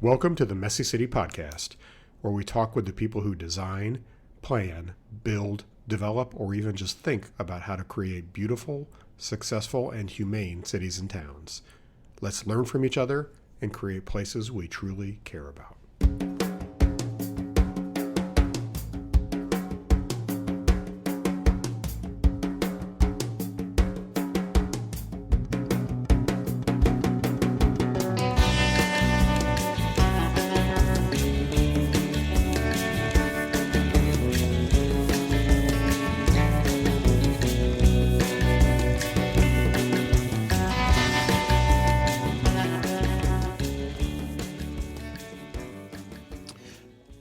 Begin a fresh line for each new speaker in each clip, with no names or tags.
Welcome to the Messy City Podcast, where we talk with the people who design, plan, build, develop, or even just think about how to create beautiful, successful, and humane cities and towns. Let's learn from each other and create places we truly care about.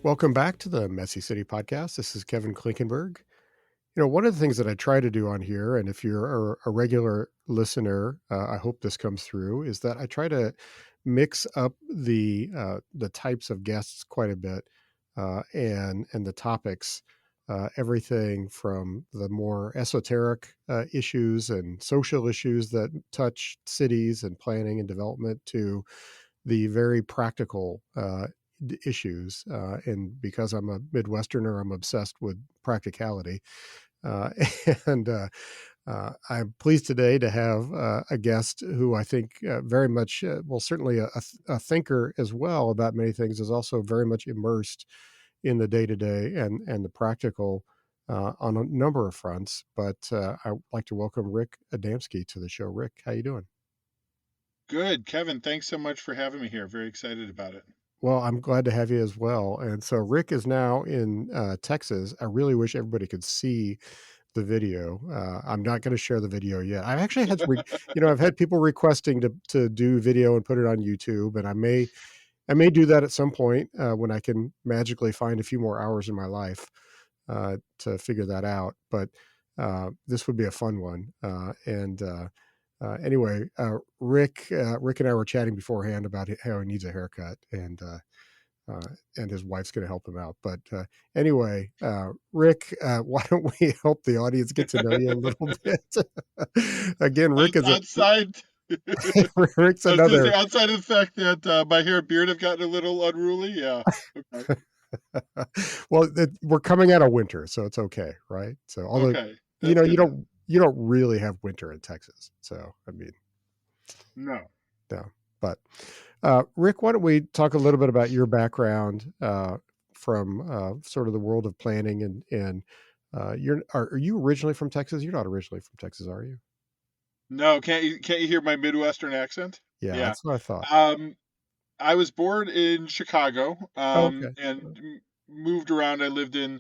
Welcome back to the Messy City Podcast. This is Kevin Klinkenberg. One of the things that I try to do on here, and if you're a regular listener, I hope this comes through, is that I try to mix up the types of guests quite a bit, and the topics, everything from the more esoteric issues and social issues that touch cities and planning and development to the very practical issues. And because I'm a Midwesterner, I'm obsessed with practicality. Uh, and I'm pleased today to have a guest who I think very much, certainly a thinker as well about many things, is also very much immersed in the day to day and the practical on a number of fronts. But I'd like to welcome Rick Adamski to the show. Rick, how you doing?
Good, Kevin. Thanks so much for having me here. Very excited about it.
Well, I'm glad to have you as well. And so Rick is now in Texas. I really wish everybody could see the video. I'm not going to share the video yet. I've actually had, I've had people requesting to do video and put it on YouTube, and I may do that at some point when I can magically find a few more hours in my life to figure that out. But this would be a fun one. Anyway, Rick and I were chatting beforehand about how he needs a haircut, and his wife's going to help him out. But anyway, Rick, why don't we help the audience get to know you a little bit? Again,
Outside,
Rick's
I was going to say,
another.
outside of the fact that my hair and beard have gotten a little unruly. Yeah. Okay.
Well, we're coming out of winter, so it's okay, right? So, although
Okay. That's
you
good then.
don't really have winter in Texas, so I mean,
No.
no. But Rick, why don't we talk a little bit about your background from sort of the world of planning and are you originally from Texas? You're not originally from Texas, are you?
No. Can't you hear my Midwestern accent?
Yeah,
Yeah.
that's what I thought.
Um, I was born in Chicago,
Oh, okay.
and moved around. I lived in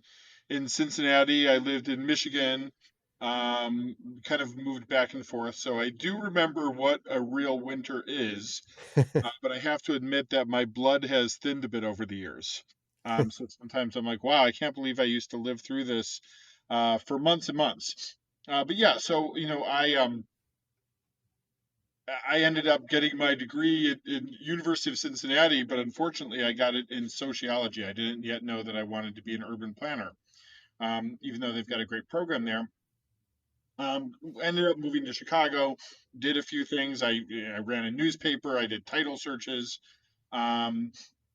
Cincinnati. I lived in Michigan. Kind of moved back and forth. So I do remember what a real winter is. But I have to admit that my blood has thinned a bit over the years. So sometimes I'm like, wow, I can't believe I used to live through this for months and months. But yeah, so I ended up getting my degree in University of Cincinnati, but unfortunately, I got it in sociology. I didn't yet know that I wanted to be an urban planner, even though they've got a great program there. Ended up moving to Chicago, did a few things. I ran a newspaper. I did title searches. Um,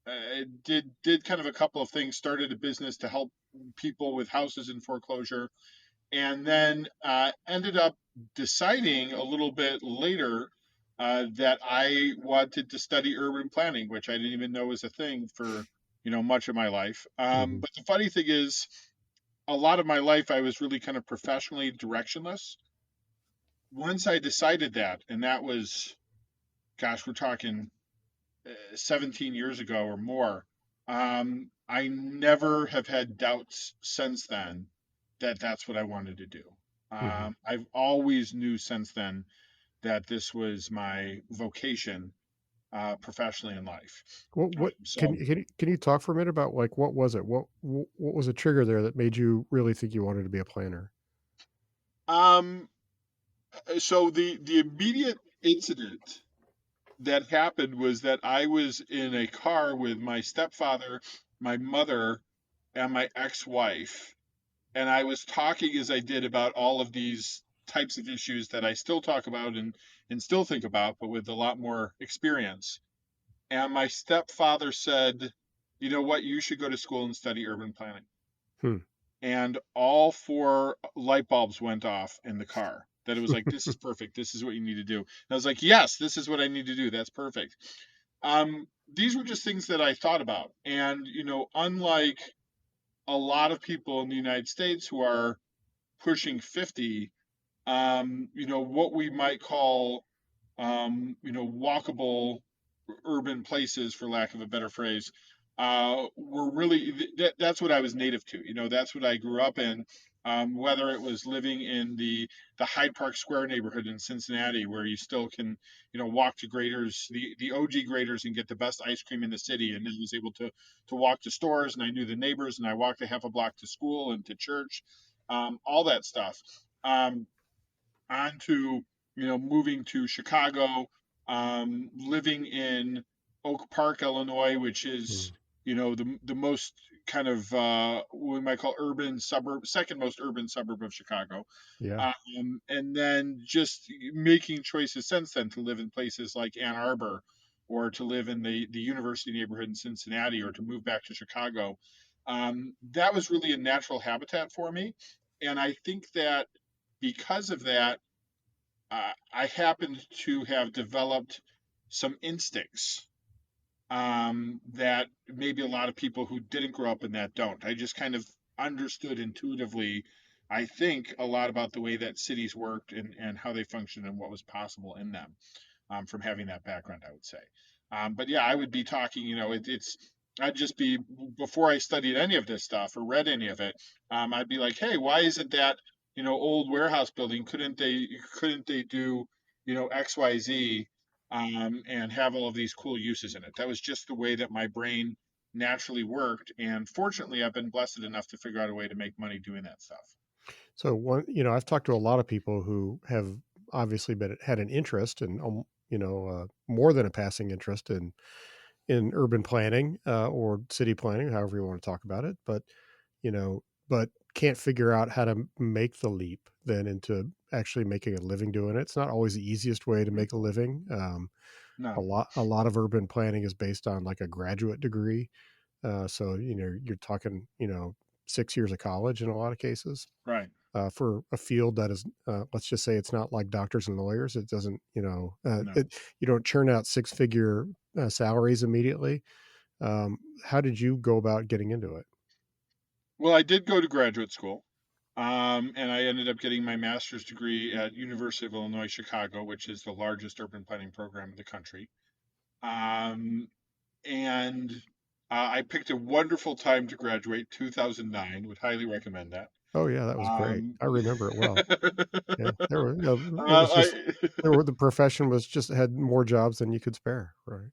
I did kind of a couple of things. Started a business to help people with houses in foreclosure, and then ended up deciding a little bit later that I wanted to study urban planning, which I didn't even know was a thing for much of my life.
Mhm.
But the funny thing is, a lot of my life I was really kind of professionally directionless. Once I decided that, and that was, gosh, we're talking 17 years ago or more. I never have had doubts since then that that's what I wanted to do.
Mhm.
I've always knew since then that this was my vocation professionally in life.
What
So,
can you talk for a minute about like what was it? What was a trigger there that made you really think you wanted to be a planner?
um, so the immediate incident that happened was that I was in a car with my stepfather, my mother, and my ex-wife, and I was talking as I did about all of these types of issues that I still talk about and still think about, but with a lot more experience. And my stepfather said, you know what, you should go to school and study urban planning.
Hmm.
And all four light bulbs went off in the car. That it was like, this is perfect. This is what you need to do. And I was like, yes, this is what I need to do. That's perfect. These were just things that I thought about. And, unlike a lot of people in the United States who are pushing 50, what we might call, walkable urban places, for lack of a better phrase, were really that's what I was native to. That's what I grew up in. Whether it was living in the Hyde Park Square neighborhood in Cincinnati, where you still can, walk to Graders, the OG Graders, and get the best ice cream in the city, and then was able to walk to stores, and I knew the neighbors, and I walked a half a block to school and to church, all that stuff. Um, On to moving to Chicago, living in Oak Park, Illinois, which is
Hmm.
the most kind of what we might call urban suburb, second most urban suburb of Chicago,
Yeah.
and then just making choices since then to live in places like Ann Arbor, or to live in the university neighborhood in Cincinnati, or to move back to Chicago. That was really a natural habitat for me, and I think that because of that, I happened to have developed some instincts that maybe a lot of people who didn't grow up in that don't. I just kind of understood intuitively, I think, a lot about the way that cities worked, and how they functioned and what was possible in them, from having that background, I would say. But yeah, I would be talking, I'd just be, before I studied any of this stuff or read any of it, I'd be like, hey, why isn't that, old warehouse building? Couldn't they do, XYZ, and have all of these cool uses in it? That was just the way that my brain naturally worked. And fortunately, I've been blessed enough to figure out a way to make money doing that stuff.
So I've talked to a lot of people who have obviously had an interest and, more than a passing interest in urban planning, or city planning, however you want to talk about it, but can't figure out how to make the leap then into actually making a living doing it. It's not always the easiest way to
Mhm.
make a living. A
No,
lot of urban planning is based on like a graduate degree. So you're talking 6 years of college in a lot of cases,
right.
for a field that is, let's just say it's not like doctors and lawyers. It doesn't,
No.
you don't churn out six figure salaries immediately. How did you go about getting into it?
Well, I did go to graduate school. And I ended up getting my master's degree at University of Illinois Chicago, which is the largest urban planning program in the country. Um, and I picked a wonderful time to graduate, 2009. Would highly recommend that.
Oh yeah, that was great.
Um,
I remember it well. Yeah, there were, it was just,
I
the profession was just had more jobs than you could spare, right?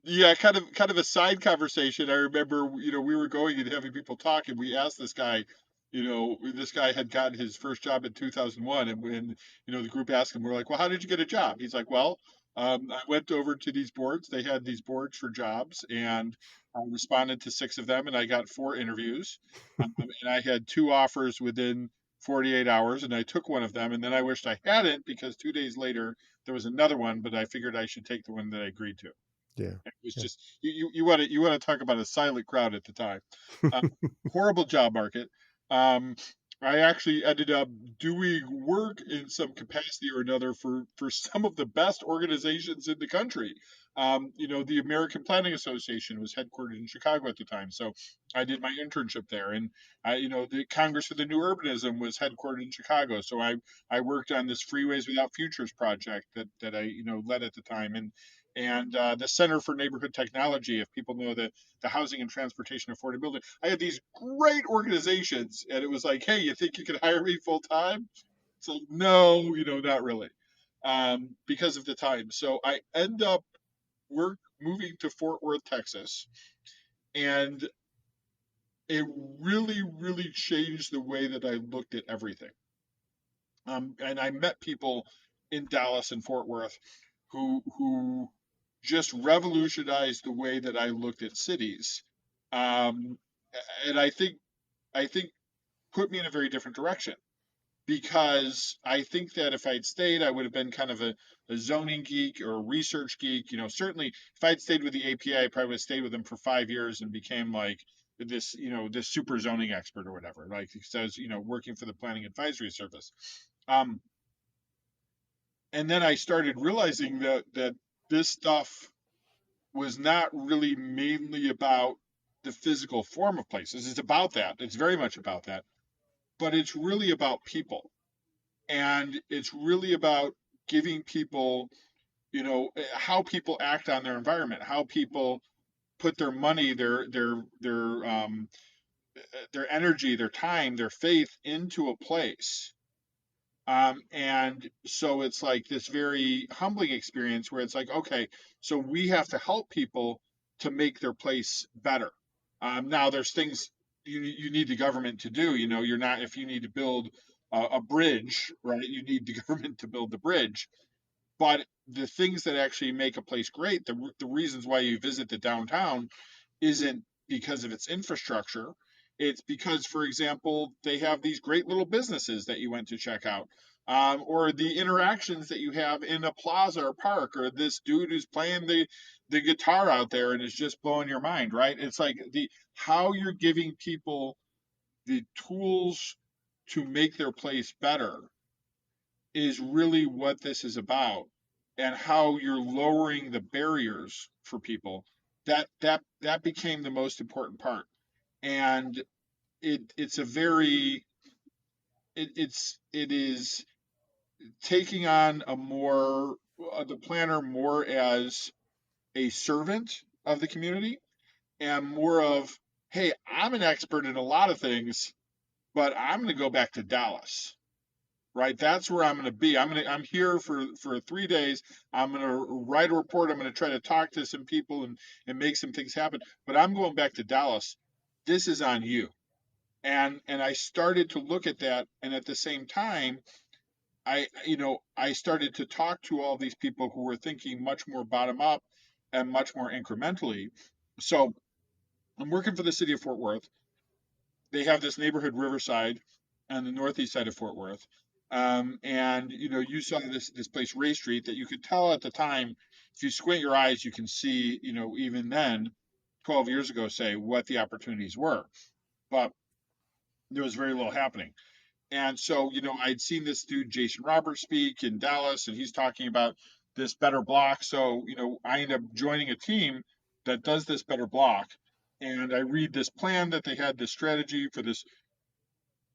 Yeah, kind of a side conversation. I remember, we were going and having people talk, and we asked this guy, this guy had gotten his first job in 2001, and when, the group asked him, we're like, well, how did you get a job? He's like, well, I went over to these boards. They had these boards for jobs, and I responded to six of them, and I got four interviews, and I had two offers within 48 hours, and I took one of them, and then I wished I hadn't, because 2 days later there was another one, but I figured I should take the one that I agreed to.
Yeah,
It was
yeah.
just, you want to talk about a silent crowd at the time. Uh, Horrible job market. Um, I actually ended up doing work in some capacity or another for some of the best organizations in the country. The American Planning Association was headquartered in Chicago at the time, so I did my internship there, and the Congress for the New Urbanism was headquartered in Chicago, so I worked on this Freeways Without Futures project that I led at the time, and the Center for Neighborhood Technology, if people know the housing and transportation affordability. I had these great organizations, and it was like, hey, you think you can hire me full time? It's like, no, not really, because of the time. So I end up moving to Fort Worth, Texas, and it really, really changed the way that I looked at everything. And I met people in Dallas and Fort Worth who just revolutionized the way that I looked at cities, um, and I think put me in a very different direction. because I think that if I'd stayed, I would have been kind of a zoning geek or a research geek. Certainly if I'd stayed with the APA, I probably would have stayed with them for 5 years and became like this super zoning expert or whatever. Like because I was, working for the Planning Advisory Service. Um, and then I started realizing that this stuff was not really mainly about the physical form of places. It's about that. It's very much about that, but it's really about people, and it's really about giving people, how people act on their environment, how people put their money, their energy, their time, their faith into a place. And so it's like this very humbling experience where it's like, okay, so we have to help people to make their place better. Now, there's things you need the government to do. You're not, if you need to build a bridge, right? You need the government to build the bridge. But the things that actually make a place great, the reasons why you visit the downtown isn't because of its infrastructure. It's because, for example, they have these great little businesses that you went to check out, or the interactions that you have in a plaza or park, or this dude who's playing the guitar out there and is just blowing your mind, right? It's like the how you're giving people the tools to make their place better is really what this is about, and how you're lowering the barriers for people. That became the most important part. And it's a very it is taking on a more the planner more as a servant of the community, and more of, hey, I'm an expert in a lot of things, but I'm going to go back to Dallas, right? That's where I'm going to be. I'm here for 3 days. I'm going to write a report. I'm going to try to talk to some people and make some things happen. But I'm going back to Dallas. This is on you. And I started to look at that, and at the same time, I started to talk to all these people who were thinking much more bottom up and much more incrementally. So I'm working for the city of Fort Worth. They have this neighborhood Riverside on the northeast side of Fort Worth. And you saw this place Ray Street, that you could tell at the time, if you squint your eyes, you can see, even then, 12 years ago, say what the opportunities were, but there was very little happening. And so, I'd seen this dude Jason Roberts speak in Dallas, and he's talking about this better block. So, I end up joining a team that does this better block, and I read this plan that they had, this strategy for this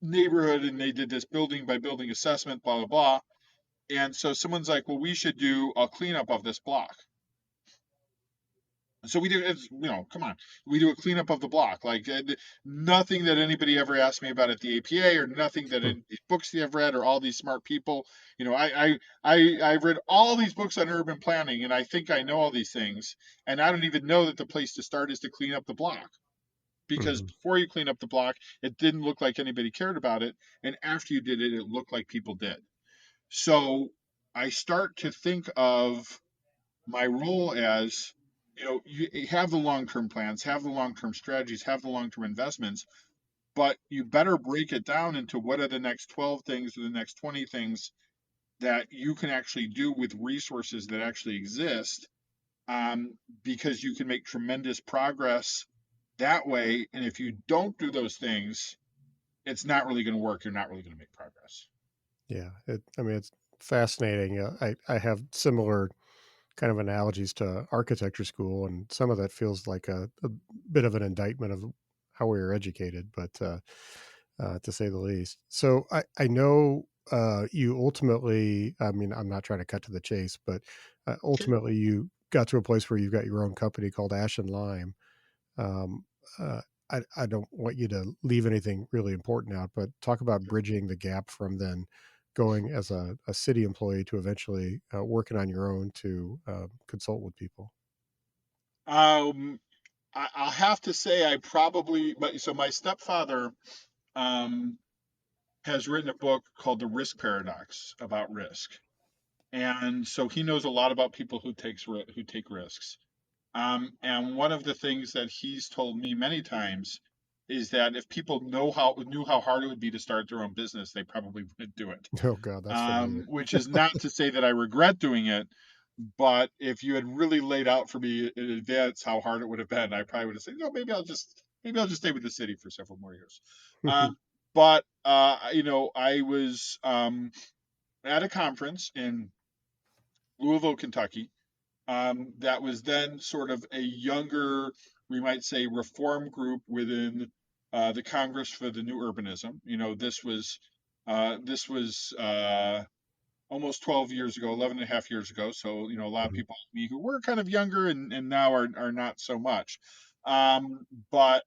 neighborhood, and they did this building by building assessment, blah blah blah. And so someone's like, well, we should do a cleanup of this block. So we do, it's, come on, we do a cleanup of the block. Like nothing that anybody ever asked me about at the APA, or nothing that
Hmm.
in these books that I've read, or all these smart people. I've read all these books on urban planning, and I think I know all these things, and I don't even know that the place to start is to clean up the block, because
Hmm.
before you clean up the block, it didn't look like anybody cared about it, and after you did it, it looked like people did. So I start to think of my role as, you have the long-term plans, have the long-term strategies, have the long-term investments, but you better break it down into what are the next 12 things or the next 20 things that you can actually do with resources that actually exist, because you can make tremendous progress that way. And if you don't do those things, it's not really going to work. You're not really going to make progress.
Yeah, I mean, it's fascinating. I have similar kind of analogies to architecture school, and some of that feels like a bit of an indictment of how we were educated, but to say the least. So I know you ultimately, I mean, I'm not trying to cut to the chase, but
Sure.
ultimately you got to a place where you've got your own company called Ash and Lime. Um, uh, I don't want you to leave anything really important out, but talk about bridging the gap from then going as a city employee to eventually working on your own to consult with people.
Um, I'll have to say I probably, but so my stepfather um, has written a book called The Risk Paradox about risk, and so he knows a lot about people who take risks. And one of the things that he's told me many times is that if people knew how hard it would be to start their own business, they probably wouldn't do it.
Oh God, that's familiar.
Which is not to say that I regret doing it, but if you had really laid out for me in advance how hard it would have been, I probably would have said, no, maybe I'll just stay with the city for several more years. But I was at a conference in Louisville, Kentucky. That was then sort of a younger, we might say, reform group within the Congress for the New Urbanism. This was almost 12 years ago, 11 and a half years ago. So, a lot of
Mhm.
people like me who were kind of younger and now are not so much. But,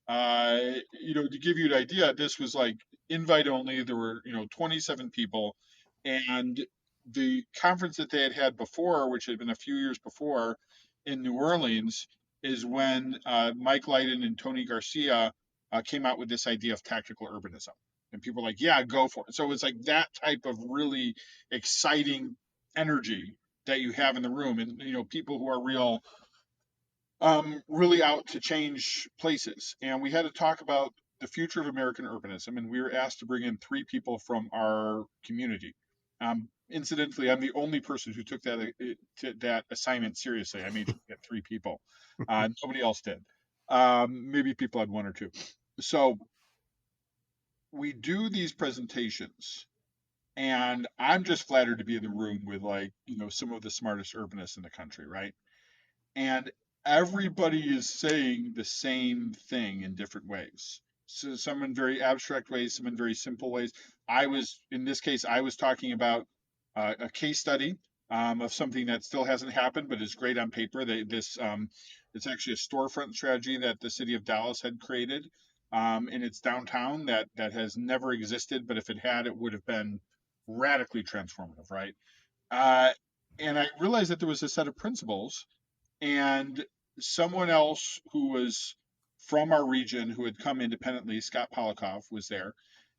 to give you an idea, this was like invite only. There were, 27 people. And the conference that they had before, which had been a few years before in New Orleans, is when Mike Lydon and Tony Garcia came out with this idea of tactical urbanism. And people were like, yeah, go for it. So it's like that type of really exciting energy that you have in the room. And, people who are really out to change places. And we had to talk about the future of American urbanism. And we were asked to bring in three people from our community. Incidentally, I'm the only person who took that assignment seriously. I made sure to get three people. Nobody else did. Maybe people had one or two. So we do these presentations, and I'm just flattered to be in the room with, like, some of the smartest urbanists in the country, right? And everybody is saying the same thing in different ways. So some in very abstract ways, some in very simple ways. In this case, I was talking about a case study of something that still hasn't happened, but is great on paper. It's actually a storefront strategy that the city of Dallas had created in its downtown that has never existed, but if it had, it would have been radically transformative, right? Uh, and I realized that there was a set of principles, and someone else who was from our region who had come independently, Scott Polikoff, was there,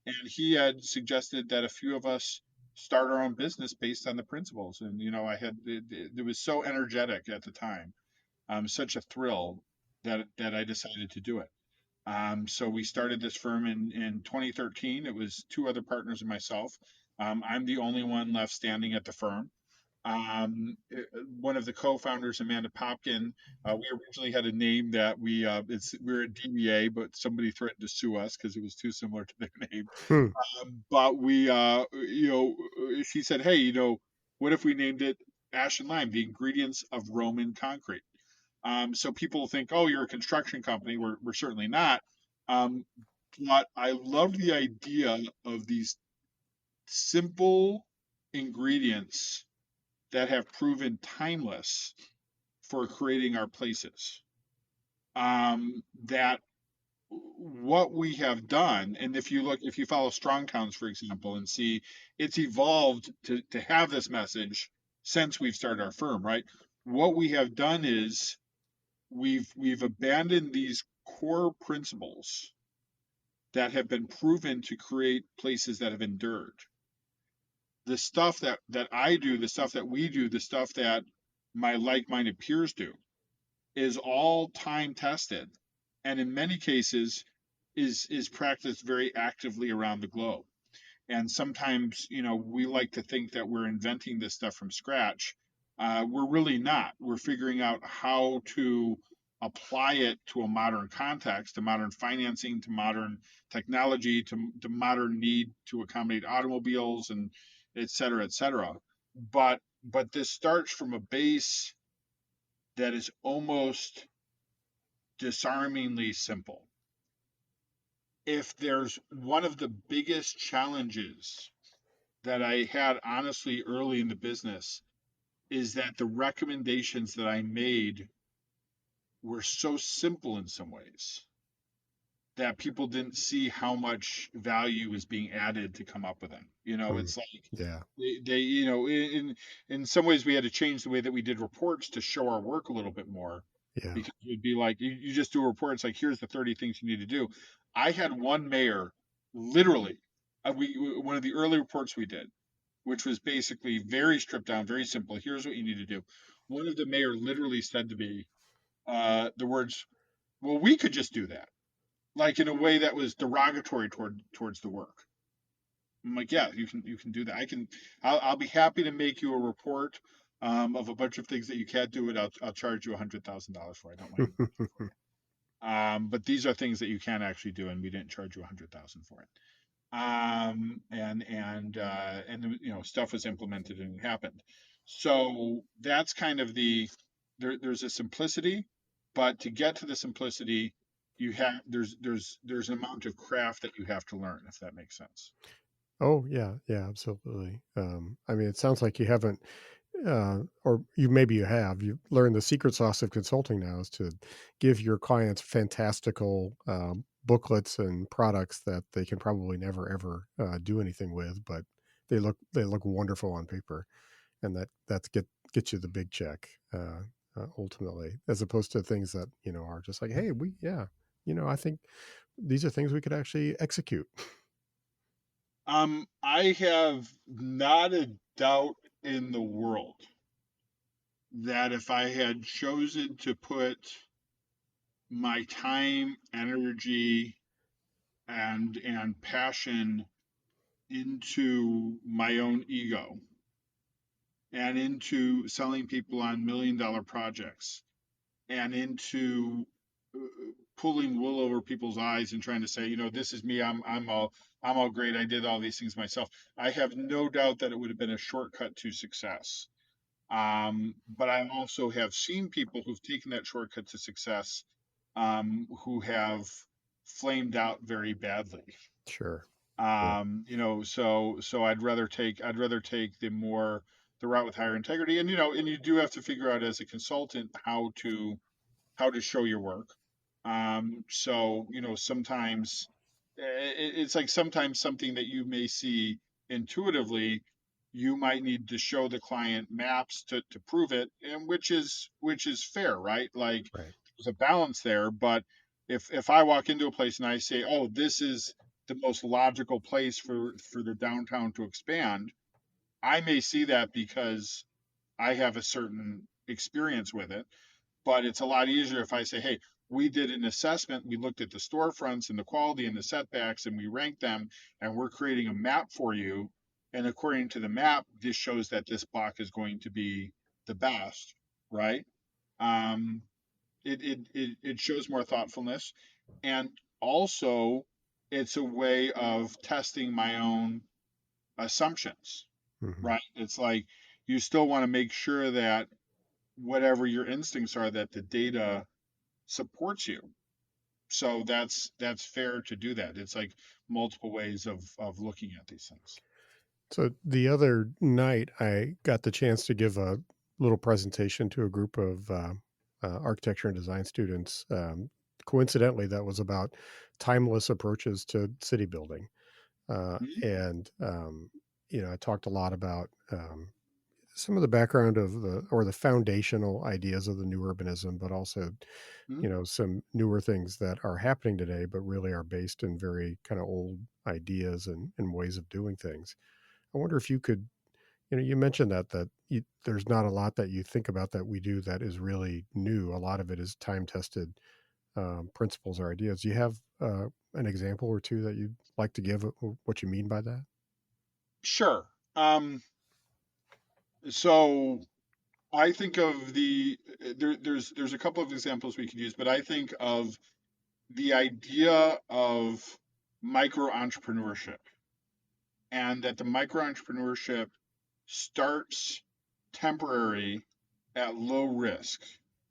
and he had suggested that a few of us start our own business based on the principles. And it was so energetic at the time, such a thrill that I decided to do it. So we started this firm in 2013. It was two other partners and myself. I'm the only one left standing at the firm. One of the co-founders, Amanda Popkin, we originally had a name that we're a DBA, but somebody threatened to sue us because it was too similar to their name.
Hmm.
But she said, hey, what if we named it Ash and Lime, the ingredients of Roman concrete? So people think, oh, you're a construction company. We're certainly not. Um, but I love the idea of these simple ingredients that have proven timeless for creating our places. That what we have done, and if you follow Strong Towns, for example, and see it's evolved to have this message since we've started our firm, right? What we have done is we've abandoned these core principles that have been proven to create places that have endured. The stuff that I do, the stuff that we do, the stuff that my like-minded peers do is all time tested, and in many cases is practiced very actively around the globe. And sometimes, we like to think that we're inventing this stuff from scratch. We're really not. We're figuring out how to apply it to a modern context, to modern financing, to modern technology, to modern need to accommodate automobiles, and et cetera, et cetera. But this starts from a base that is almost disarmingly simple. If there's one of the biggest challenges that I had honestly early in the business, is that the recommendations that I made were so simple in some ways that people didn't see how much value is being added to come up with them.
Hmm.
It's like
Yeah.
in some ways we had to change the way that we did reports to show our work a little bit more,
Yeah.
because it'd be like you just do a report. It's like, here's the 30 things you need to do. I had one mayor, literally, one of the early reports we did, which was basically very stripped down, very simple. Here's what you need to do. One of the mayor literally said to me the words, "Well, we could just do that." like in a way that was derogatory towards the work. I'm like, yeah, you can do that. I'll be happy to make you a report of a bunch of things that you can't do, and I'll charge you $100,000 for. I don't mind working for you. But these are things that you can actually do, and we didn't charge you $100,000 for it. And stuff was implemented and it happened. So that's kind of there's a simplicity, but to get to the simplicity, you have there's an amount of craft that you have to learn, if that makes sense.
Oh, yeah, yeah, absolutely. I mean, it sounds like you haven't, or you maybe you have. You've learned the secret sauce of consulting now is to give your clients fantastical booklets and products that they can probably never ever do anything with, but they look wonderful on paper, and that's get you the big check ultimately, as opposed to things that are just like, hey, I think these are things we could actually execute.
I have not a doubt in the world that if I had chosen to put my time, energy, and passion into my own ego and into selling people on $1 million projects and into uh, pulling wool over people's eyes and trying to say, this is me. I'm all great. I did all these things myself. I have no doubt that it would have been a shortcut to success. But I also have seen people who've taken that shortcut to success, who have flamed out very badly.
Sure. Yeah.
So I'd rather take the route with higher integrity, and you do have to figure out as a consultant how to show your work. So sometimes it's like sometimes something that you may see intuitively, you might need to show the client maps to prove it, and which is fair, right? Like
Right.
there's a balance there, but if I walk into a place and I say, oh, this is the most logical place for the downtown to expand, I may see that because I have a certain experience with it, but it's a lot easier if I say, hey, we did an assessment, we looked at the storefronts and the quality and the setbacks, and we ranked them, and we're creating a map for you. And according to the map, this shows that this block is going to be the best, right? Um, it shows more thoughtfulness, and also it's a way of testing my own assumptions,
Hmm.
right? It's like you still want to make sure that whatever your instincts are, that the data supports you. So that's fair to do that. It's like multiple ways of looking at these things.
So the other night, I got the chance to give a little presentation to a group of architecture and design students. Coincidentally, that was about timeless approaches to city building, and I talked a lot about some of the background of the foundational ideas of the new urbanism, but also
Mm-hmm.
some newer things that are happening today, but really are based in very kind of old ideas and ways of doing things. I wonder if you could, you mentioned there's not a lot that you think about that we do that is really new. A lot of it is time tested principles or ideas. Do you have an example or two that you'd like to give what you mean by that?
Sure. So I think of there's a couple of examples we could use, but I think of the idea of micro entrepreneurship, and that the micro entrepreneurship starts temporary at low risk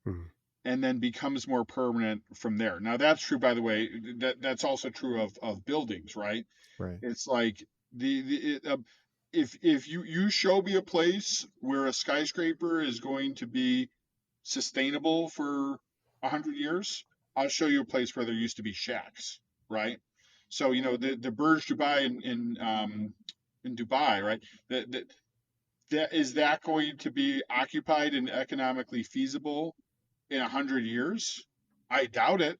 Mhm.
and then becomes more permanent from there. Now that's true, by the way. That's also true of buildings, right?
Right.
It's like if you show me a place where a skyscraper is going to be sustainable for 100 years, I'll show you a place where there used to be shacks, right? So the Burj Dubai in Dubai, right? That is that going to be occupied and economically feasible in 100 years? I doubt it.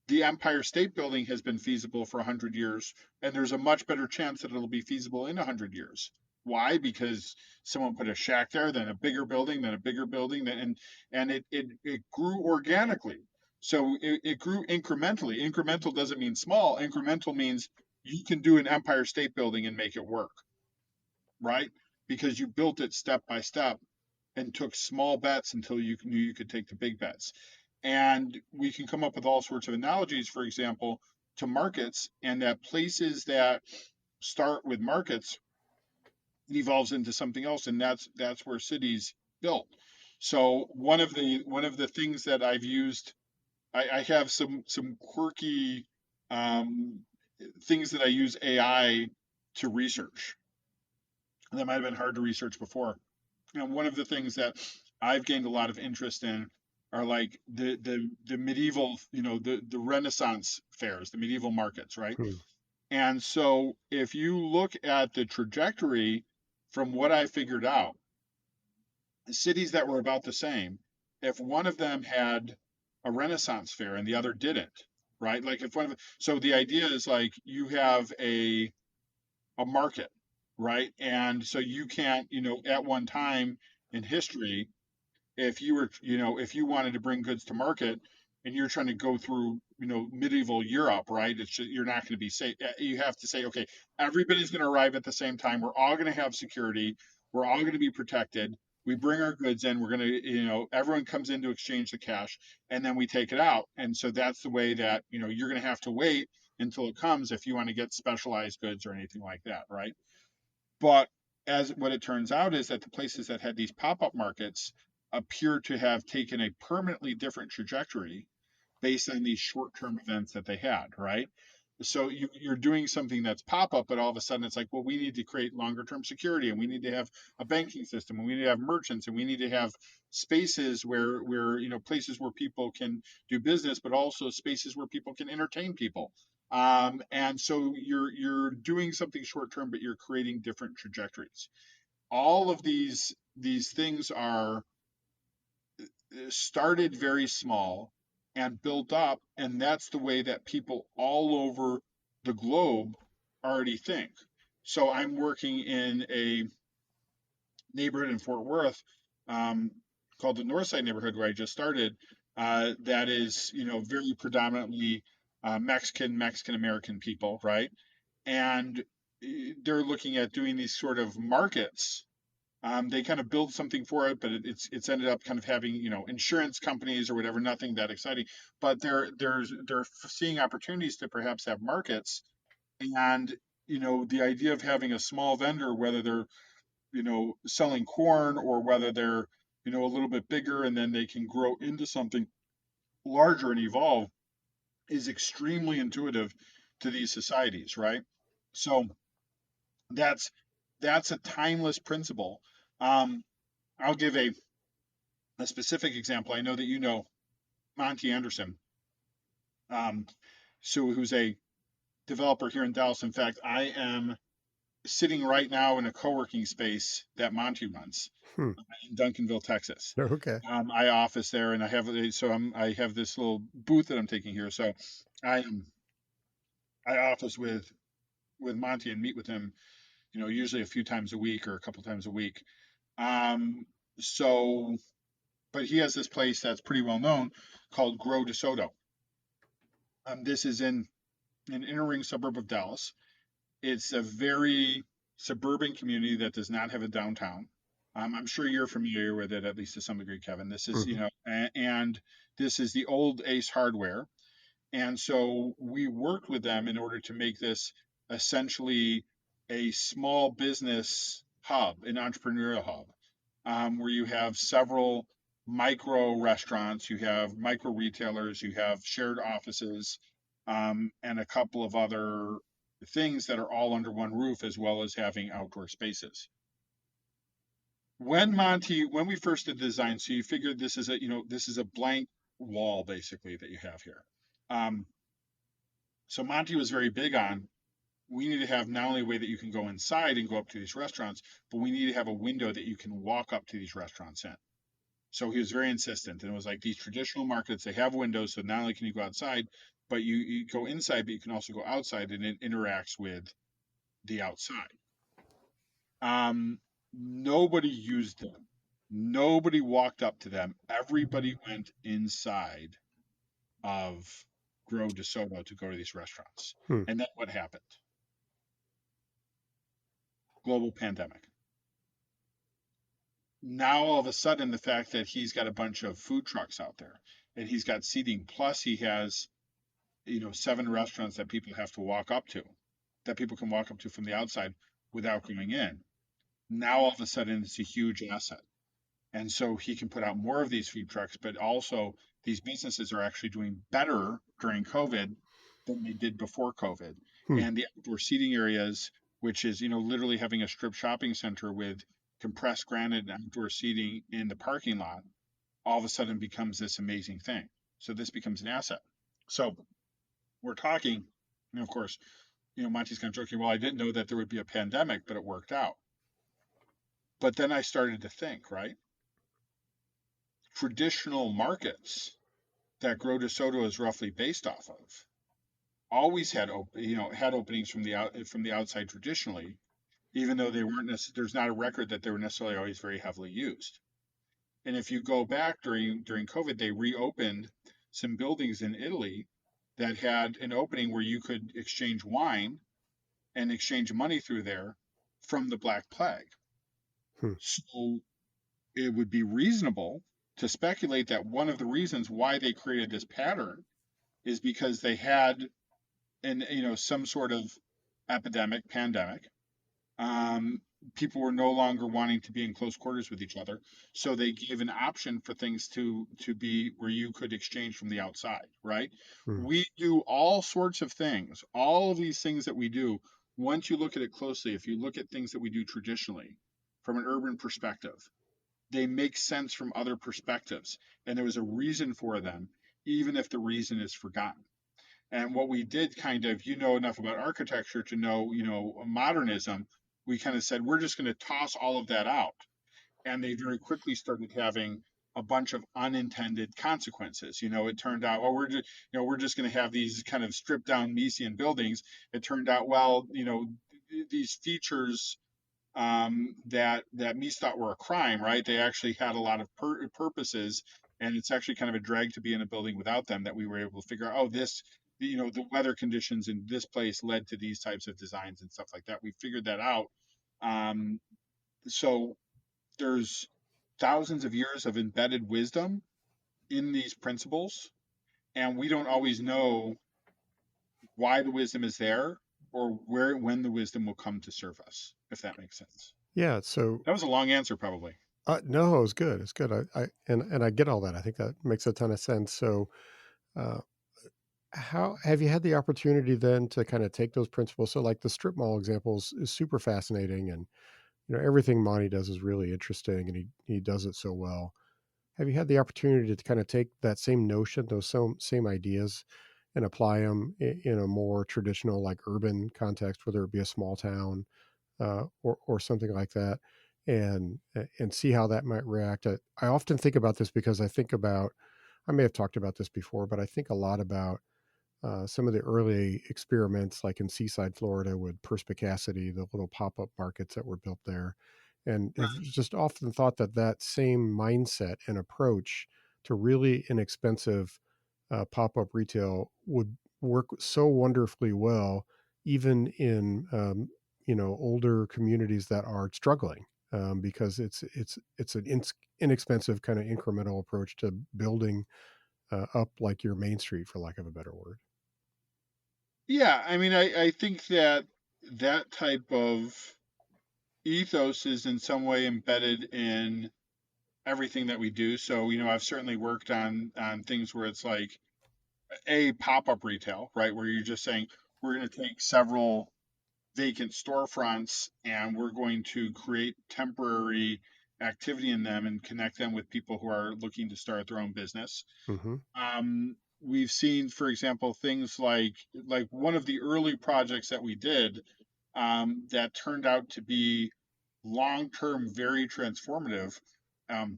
The Empire State Building has been feasible for 100 years, and there's a much better chance that it'll be feasible in 100 years. Why? Because someone put a shack there, then a bigger building, then a bigger building, and it grew organically. So it grew incrementally. Incremental doesn't mean small. Incremental means you can do an Empire State Building and make it work, right? Because you built it step by step and took small bets until you knew you could take the big bets. And we can come up with all sorts of analogies, for example, to markets, and that places that start with markets, it evolves into something else, and that's where cities built. So one of the things that I've used, I have some quirky um, things that I use AI to research that might have been hard to research before. One of the things that I've gained a lot of interest in are like the medieval, the Renaissance fairs, the medieval markets, right?
Hmm.
And so if you look at the trajectory from what I figured out, cities that were about the same, if one of them had a Renaissance fair and the other didn't, right? Like if one of so the idea is like you have a market, right? And so you can't, at one time in history, if you were, if you wanted to bring goods to market and you're trying to go through, medieval Europe, right? You're not going to be safe. You have to say, okay, everybody's going to arrive at the same time. We're all going to have security. We're all going to be protected. We bring our goods in. We're going to, everyone comes in to exchange the cash, and then we take it out. And so that's the way that, you're going to have to wait until it comes if you want to get specialized goods or anything like that, right? But as what it turns out is that the places that had these pop-up markets appear to have taken a permanently different trajectory based on these short-term events that they had, right? So you're doing something that's pop-up, but all of a sudden it's like, well, we need to create longer-term security, and we need to have a banking system, and we need to have merchants, and we need to have spaces where places where people can do business, but also spaces where people can entertain people. And so you're doing something short-term, but you're creating different trajectories. All of these things are started very small and built up, and that's the way that people all over the globe already think. So I'm working in a neighborhood in Fort Worth, um, called the Northside neighborhood, where I just started. That is, very predominantly Mexican American people, right? And they're looking at doing these sort of markets. They kind of build something for it, but it's ended up kind of having, insurance companies or whatever, nothing that exciting. But they're seeing opportunities to perhaps have markets, and the idea of having a small vendor, whether they're, selling corn or whether they're, a little bit bigger and then they can grow into something larger and evolve, is extremely intuitive to these societies, right? So that's that's a timeless principle. Um, I'll give a specific example. I know that Monty Anderson, um, so who's a developer here in Dallas. In fact, I am sitting right now in a co-working space that Monty runs
Hmm.
in Duncanville, Texas.
Okay.
I office there, and I have this little booth that I'm taking here. So I I office with Monty and meet with him, usually a few times a week or a couple times a week. Um, so, but he has this place that's pretty well known called Grow DeSoto. This is in an inner ring suburb of Dallas. It's a very suburban community that does not have a downtown. I'm sure you're familiar with it, at least to some degree, Kevin. This is,
Hmm.
and this is the old Ace Hardware. And so we worked with them in order to make this essentially a small business hub, an entrepreneurial hub, where you have several micro restaurants, you have micro retailers, you have shared offices, and a couple of other things that are all under one roof, as well as having outdoor spaces. When we first did the design, so you figured this is a blank wall basically that you have here. Um, so Monty was very big on, we need to have not only a way that you can go inside and go up to these restaurants, but we need to have a window that you can walk up to these restaurants in. So he was very insistent, and it was like these traditional markets, they have windows, so not only can you go outside, but you go inside, but you can also go outside, and it interacts with the outside. Nobody used them. Nobody walked up to them. Everybody went inside of Grow DeSoto to go to these restaurants.
Hmm.
And then what happened? Global pandemic. Now all of a sudden, the fact that he's got a bunch of food trucks out there and he's got seating, plus he has, 7 restaurants that people have to walk up to, that people can walk up to from the outside without going in. Now all of a sudden, it's a huge asset. And so he can put out more of these food trucks, but also these businesses are actually doing better during COVID than they did before COVID.
Hmm.
And the outdoor seating areas, which is, literally having a strip shopping center with compressed granite and outdoor seating in the parking lot, all of a sudden becomes this amazing thing. So this becomes an asset. So we're talking, of course, Monty's kind of joking, well, I didn't know that there would be a pandemic, but it worked out. But then I started to think, right? Traditional markets that Grow DeSoto is roughly based off of always had openings from the outside traditionally, even though they weren't there's not a record that they were necessarily always very heavily used. And if you go back during COVID, they reopened some buildings in Italy that had an opening where you could exchange wine and exchange money through there from the Black Plague.
Hmm.
So it would be reasonable to speculate that one of the reasons why they created this pattern is because they had some sort of epidemic, pandemic. Um, People were no longer wanting to be in close quarters with each other, so they gave an option for things to be where you could exchange from the outside. Right?
Hmm.
We do all sorts of things. All of these things that we do. Once you look at it closely, if you look at things that we do traditionally from an urban perspective, they make sense from other perspectives, and there was a reason for them, even if the reason is forgotten. And what we did kind of, enough about architecture to know, modernism, we kind of said, we're just going to toss all of that out. And they very quickly started having a bunch of unintended consequences. It turned out, well, we're just going to have these kind of stripped down Miesian buildings. It turned out, well, these features that Mies thought were a crime, right? They actually had a lot of purposes, and it's actually kind of a drag to be in a building without them. That we were able to figure out, oh, the weather conditions in this place led to these types of designs and stuff like that. We figured that out. Um, so there's thousands of years of embedded wisdom in these principles, and we don't always know why the wisdom is there or when the wisdom will come to serve us, if that makes sense.
Yeah. So
That was a long answer, probably.
no, it's good. It's good. And I get all that. I think that makes a ton of sense. So, uh, how have you had the opportunity then to kind of take those principles? So, like the strip mall examples is super fascinating, and everything Monty does is really interesting, and he does it so well. Have you had the opportunity to kind of take that same notion, those same ideas, and apply them in a more traditional, like urban context, whether it be a small town or something like that, and see how that might react? I often think about this because I may have talked about this before, but I think a lot about some of the early experiments, like in Seaside, Florida, with Perspicacity, the little pop up markets that were built there, and have
Right.
just often thought that that same mindset and approach to really inexpensive pop up retail would work so wonderfully well, even in older communities that are struggling. Because it's an inexpensive kind of incremental approach to building up like your main street, for lack of a better word.
Yeah, I mean, I think that that type of ethos is in some way embedded in everything that we do. So, I've certainly worked on things where it's like a pop-up retail, right? Where you're just saying we're going to take several vacant storefronts and we're going to create temporary activity in them and connect them with people who are looking to start their own business.
Hmm.
We've seen, for example, things like one of the early projects that we did that turned out to be long term very transformative um,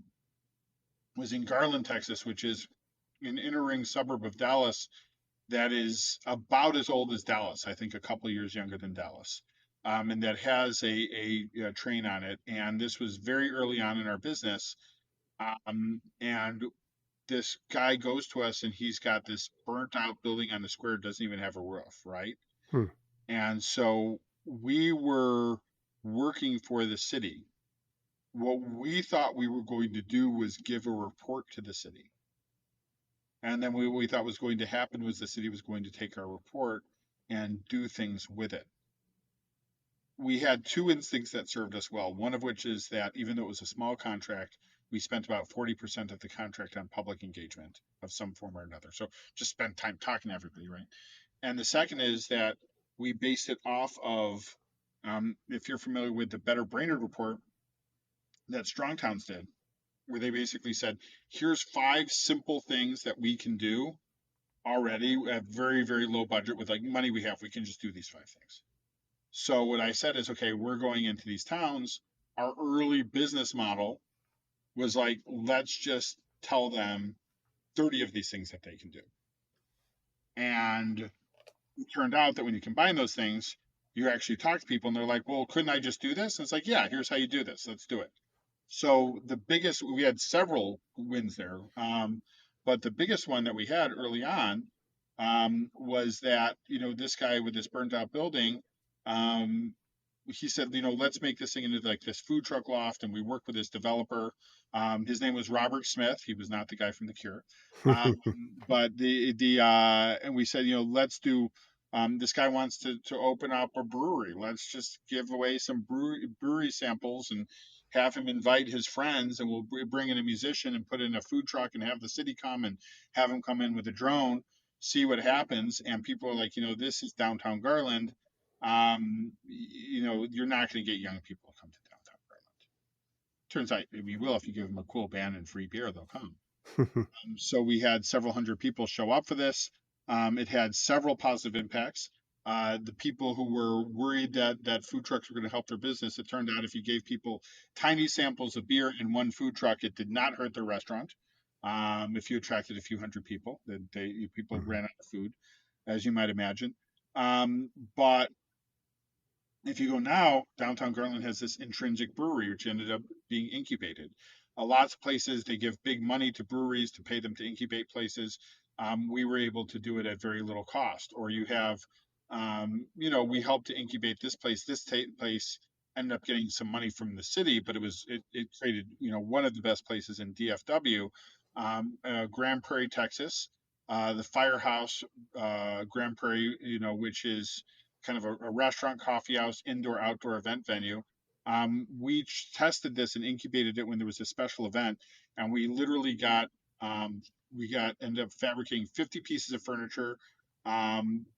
was in Garland, Texas, which is an inner ring suburb of Dallas that is about as old as Dallas, I think a couple of years younger than Dallas. And that has a train on it. And this was very early on in our business. And this guy goes to us and he's got this burnt out building on the square, doesn't even have a roof, right?
Hmm.
And so we were working for the city. What we thought we were going to do was give a report to the city. And then what we thought was going to happen was the city was going to take our report and do things with it. We had two instincts that served us well. One of which is that even though it was a small contract, we spent about 40% of the contract on public engagement of some form or another. So just spend time talking to everybody, right? And the second is that we based it off of, if you're familiar with the Better Brainerd report that Strong Towns did, where they basically said, here's 5 simple things that we can do already at very, very low budget with like money we have. We can just do these 5 things. So what I said is, okay, we're going into these towns. Our early business model was like, let's just tell them 30 of these things that they can do. And it turned out that when you combine those things, you actually talk to people and they're like, well, couldn't I just do this? And it's like, yeah, here's how you do this. Let's do it. So the biggest, we had several wins there. But the biggest one that we had early on was that, this guy with this burnt out building, um, he said, let's make this thing into like this food truck loft. And we worked with this developer. His name was Robert Smith. He was not the guy from The Cure. Um, but and we said, let's do, this guy wants to open up a brewery. Let's just give away some brewery samples and have him invite his friends, and we'll bring in a musician and put in a food truck and have the city come and have him come in with a drone, see what happens. And people are like, this is downtown Garland. You're not going to get young people to come to downtown Garland. Turns out we will if you give them a cool band and free beer, they'll come. So we had several hundred people show up for this. It had several positive impacts. The people who were worried that food trucks were going to help their business, it turned out if you gave people tiny samples of beer in one food truck, it did not hurt their restaurant. If you attracted a few hundred people, people ran out of food, as you might imagine. But if you go now, downtown Garland has this intrinsic brewery, which ended up being incubated. Lots of places they give big money to breweries to pay them to incubate places. We were able to do it at very little cost. Or you have, we helped to incubate this place. This place ended up getting some money from the city, but it created one of the best places in DFW, Grand Prairie, Texas, the Firehouse, Grand Prairie, which is kind of a restaurant, coffee house, indoor, outdoor event venue. We tested this and incubated it when there was a special event, and we literally ended up fabricating 50 pieces of furniture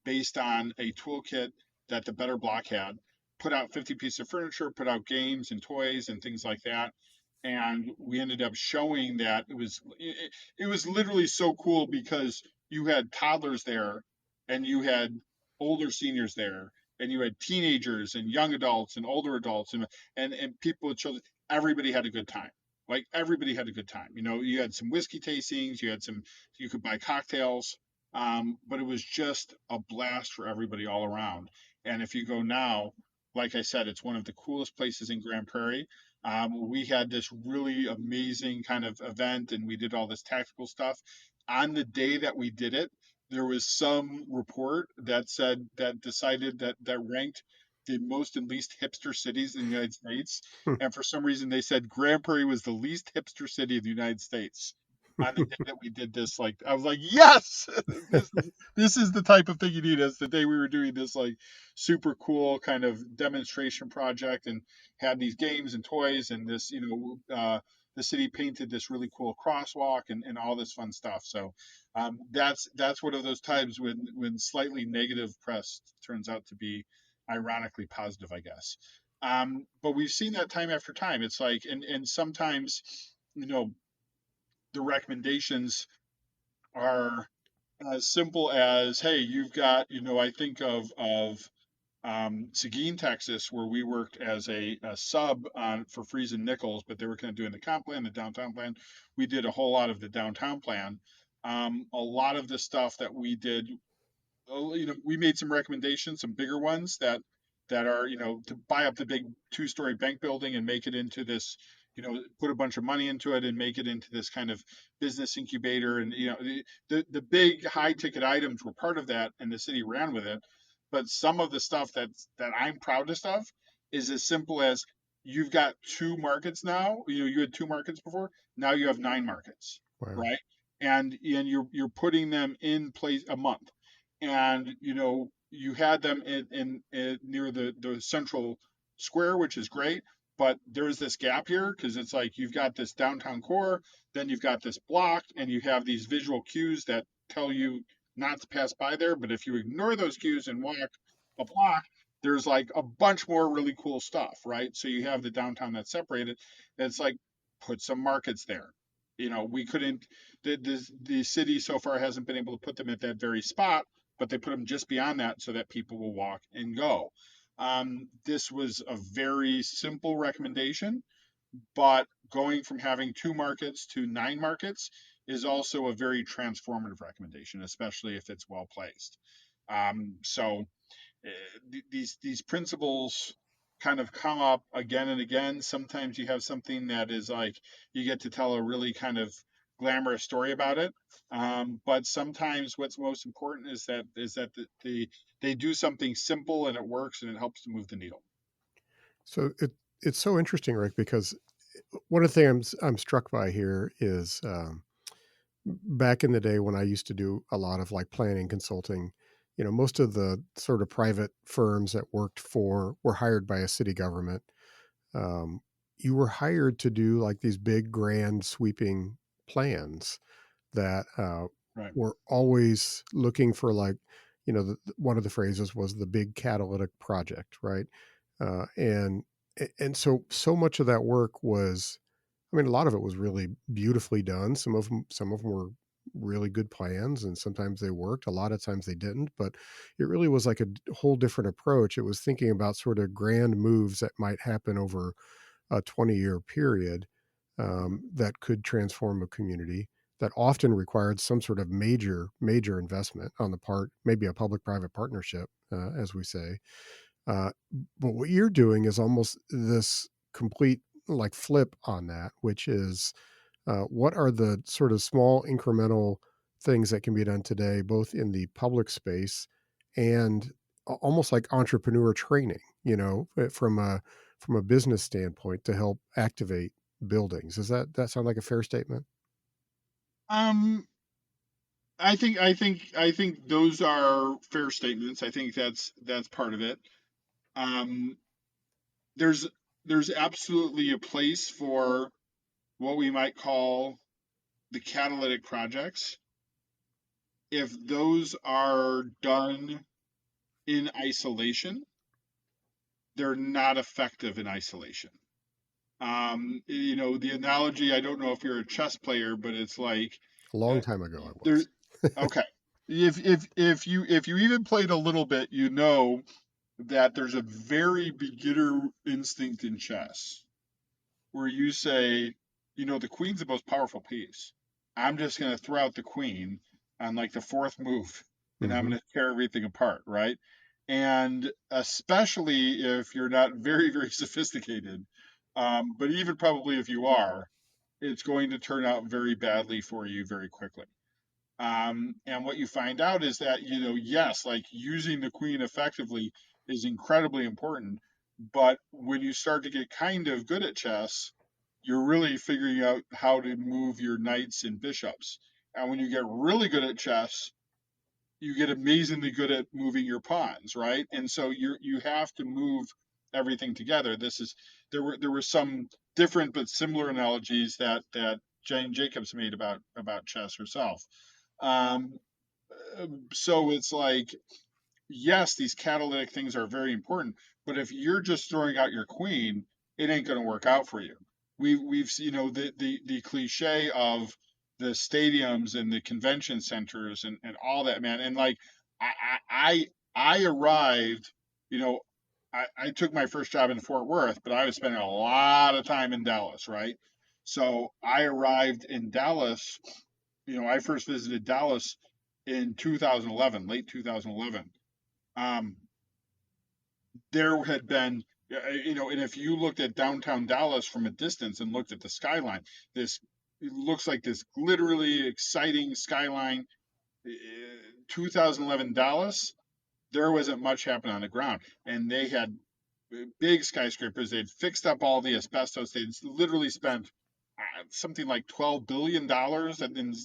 based on a toolkit that the Better Block had. Put out 50 pieces of furniture, put out games and toys and things like that. And we ended up showing that it was literally so cool because you had toddlers there and you had older seniors there and you had teenagers and young adults and older adults and people with children. Everybody had a good time. Like everybody had a good time. You had some whiskey tastings, you could buy cocktails, but it was just a blast for everybody all around. And if you go now, like I said, it's one of the coolest places in Grand Prairie. We had this really amazing kind of event and we did all this tactical stuff. On the day that we did it, there was some report that said that decided that ranked the most and least hipster cities in the United States. And for some reason, they said Grand Prairie was the least hipster city in the United States. On the day that we did this, like I was like, yes, this is the type of thing you need. As the day we were doing this like super cool kind of demonstration project and had these games and toys and this, the city painted this really cool crosswalk and all this fun stuff. So that's one of those times when slightly negative press turns out to be ironically positive, I guess. But we've seen that time after time. It's like, and sometimes, the recommendations are as simple as, hey, you've got, I think of Seguin, Texas, where we worked as a sub for Freeze and Nichols, but they were kind of doing the comp plan, the downtown plan. We did a whole lot of the downtown plan. A lot of the stuff that we did, we made some recommendations, some bigger ones that are, to buy up the big 2-story bank building and make it into this, put a bunch of money into it and make it into this kind of business incubator. And the big high ticket items were part of that, and the city ran with it. But some of the stuff that I'm proudest of is as simple as you've got two markets now. You had two markets before. Now you have nine markets,
Wow.
right? And you're putting them in place a month, and you had them in near the central square, which is great. But there's this gap here because it's like you've got this downtown core, then you've got this block, and you have these visual cues that tell you not to pass by there. But if you ignore those cues and walk a block, there's like a bunch more really cool stuff, right? So you have the downtown that's separated. It's like put some markets there. We couldn't. The city so far hasn't been able to put them at that very spot, but they put them just beyond that so that people will walk and go. This was a very simple recommendation, but going from having two markets to nine markets is also a very transformative recommendation, especially if it's well placed. So these principles kind of come up again and again. Sometimes you have something that is like you get to tell a really kind of glamorous story about it. But sometimes what's most important is that they do something simple and it works and it helps to move the needle.
So it's so interesting, Rick, because one of the things I'm struck by here is back in the day when I used to do a lot of like planning consulting, most of the sort of private firms that worked for were hired by a city government. Um, you were hired to do like these big, grand, sweeping plans that
Right.
were always looking for like, one of the phrases was the big catalytic project, right? And so much of that work was, I mean, a lot of it was really beautifully done. Some of them were really good plans, and sometimes they worked. A lot of times they didn't, but it really was like a whole different approach. It was thinking about sort of grand moves that might happen over a 20-year period, that could transform a community. That often required some sort of major investment on the part, maybe a public-private partnership, as we say. Uh, but what you're doing is almost this complete like flip on that, which is what are the sort of small incremental things that can be done today, both in the public space and almost like entrepreneur training, from a business standpoint to help activate buildings. Does that sound like a fair statement?
Um, I think those are fair statements. I think that's part of it. Um, there's there's absolutely a place for what we might call the catalytic projects if those are done in isolation. They're not effective in isolation. The analogy, I don't know if you're a chess player, but it's like
A
uh,
long time ago, I
there.
was.
Okay, if you even played a little bit, you know that there's a very beginner instinct in chess where you say, the queen's the most powerful piece. I'm just going to throw out the queen on like the fourth move and I'm
Hmm.
going to tear everything apart, right? And especially if you're not very, very sophisticated, but even probably if you are, it's going to turn out very badly for you very quickly. And what you find out is that, yes, like using the queen effectively is incredibly important. But when you start to get kind of good at chess, you're really figuring out how to move your knights and bishops. And when you get really good at chess, you get amazingly good at moving your pawns, right? And so you have to move everything together. There were some different but similar analogies that Jane Jacobs made about chess herself. Um, so it's like, yes, these catalytic things are very important, but if you're just throwing out your queen, it ain't going to work out for you. We've the cliche of the stadiums and the convention centers and all that, man. And like I I I arrived, you know, I took my first job in Fort Worth, but I was spending a lot of time in Dallas, right? So I arrived in Dallas. I first visited Dallas in 2011, late 2011. Um, there had been And if you looked at downtown Dallas from a distance and looked at the skyline, this it looks like this literally exciting skyline. 2011 Dallas, there wasn't much happening on the ground, and they had big skyscrapers. They'd fixed up all the asbestos. They'd literally spent something like $12 billion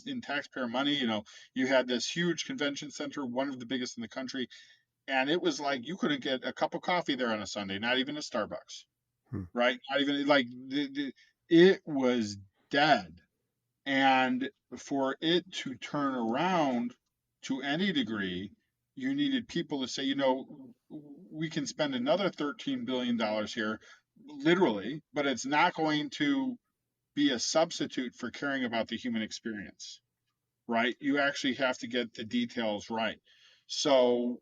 in taxpayer money. You had this huge convention center, one of the biggest in the country, and it was like you couldn't get a cup of coffee there on a Sunday, not even a Starbucks,
Hmm.
right? Not even like it was dead. And for it to turn around to any degree, you needed people to say, we can spend another $13 billion here, literally, but it's not going to be a substitute for caring about the human experience, right? You actually have to get the details right. So,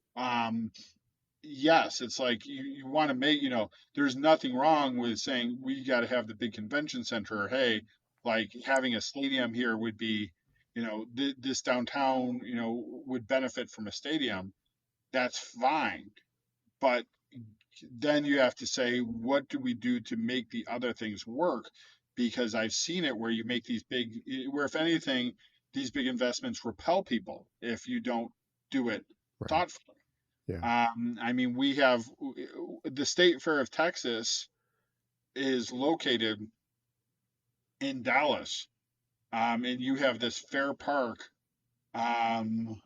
yes, it's like you want to make, there's nothing wrong with saying we got to have the big convention center. Or, hey, like having a stadium here would be, this downtown, would benefit from a stadium. That's fine. But then you have to say, what do we do to make the other things work? Because I've seen it where you make these big, where if anything, these big investments repel people if you don't do it
Right.
thoughtfully.
Yeah.
I mean, we have the State Fair of Texas is located in Dallas, and you have this fair park. Um,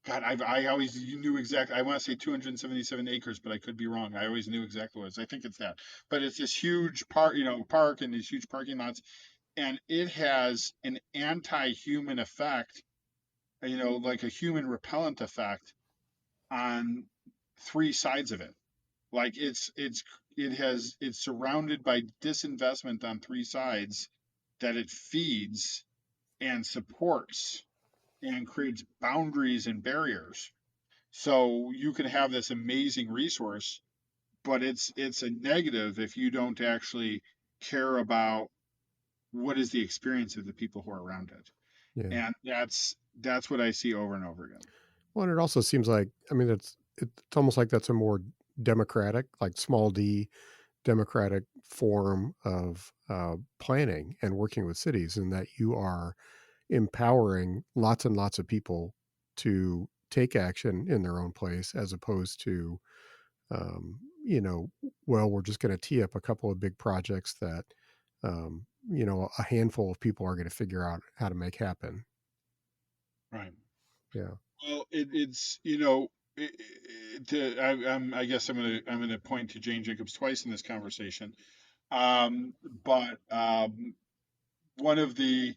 God, I always knew exactly. I want to say 277 acres, but I could be wrong. I always knew exactly what it was. I think it's that. But it's this huge park and these huge parking lots, and it has an anti-human effect, like a human repellent effect on three sides of it. Like it's surrounded by disinvestment on three sides that it feeds and supports and creates boundaries and barriers. So you can have this amazing resource, but it's a negative if you don't actually care about what is the experience of the people who are around it.
Yeah.
And that's what I see over and over again.
Well, and it also seems like, I mean, it's almost like that's a more democratic, like small d democratic form of planning and working with cities, in that you are empowering lots and lots of people to take action in their own place, as opposed to, um, you know, well, we're just going to tee up a couple of big projects that, a handful of people are going to figure out how to make happen.
Right.
Yeah.
Well, it's it, I guess I'm gonna point to Jane Jacobs twice in this conversation. But one of the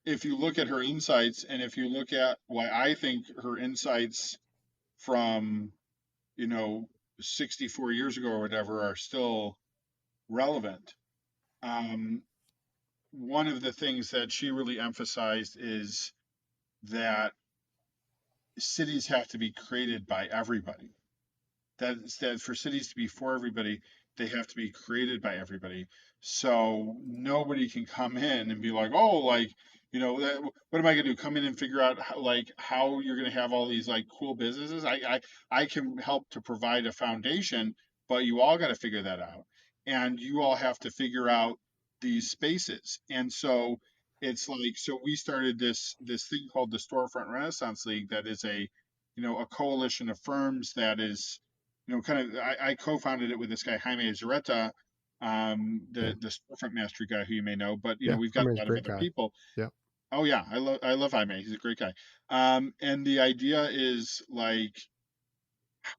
if you look at her insights and if you look at why I think her insights from you know 64 years ago or whatever are still relevant. Um, One of the things that she really emphasized is that cities have to be created by everybody. That for cities to be for everybody, they have to be created by everybody. So nobody can come in and be like, oh, like, what am I going to do? Come in and figure out how you're going to have all these like cool businesses. I can help to provide a foundation, but you all got to figure that out, and you all have to figure out these spaces. And so it's like, so we started this thing called the Storefront Renaissance League, that is a coalition of firms that is kind of I co-founded it with this guy Jaime Zureta,
Yeah.
the storefront mastery guy who you may know, but
Yeah.
we've
I
got
mean,
a
he's a
lot of
great
other
guy.
people.
Yeah.
Oh yeah, I love Jaime. He's a great guy. And the idea is like,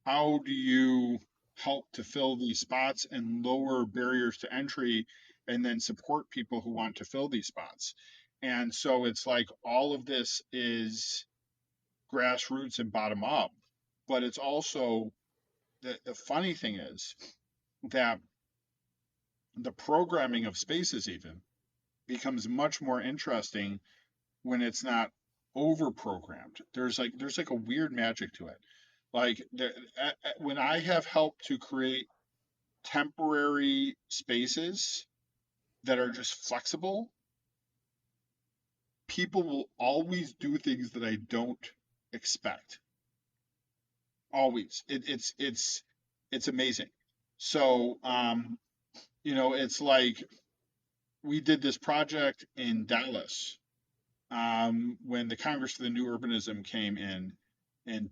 how do you help to fill these spots and lower barriers to entry, and then support people who want to fill these spots? And so it's like all of this is grassroots and bottom up, but it's also the funny thing is that the programming of spaces even becomes much more interesting when it's not over programmed. There's like a weird magic to it. Like when I have helped to create temporary spaces that are just flexible, people will always do things that I don't expect. Always. It's amazing. So, it's like we did this project in Dallas when the Congress for the New Urbanism came in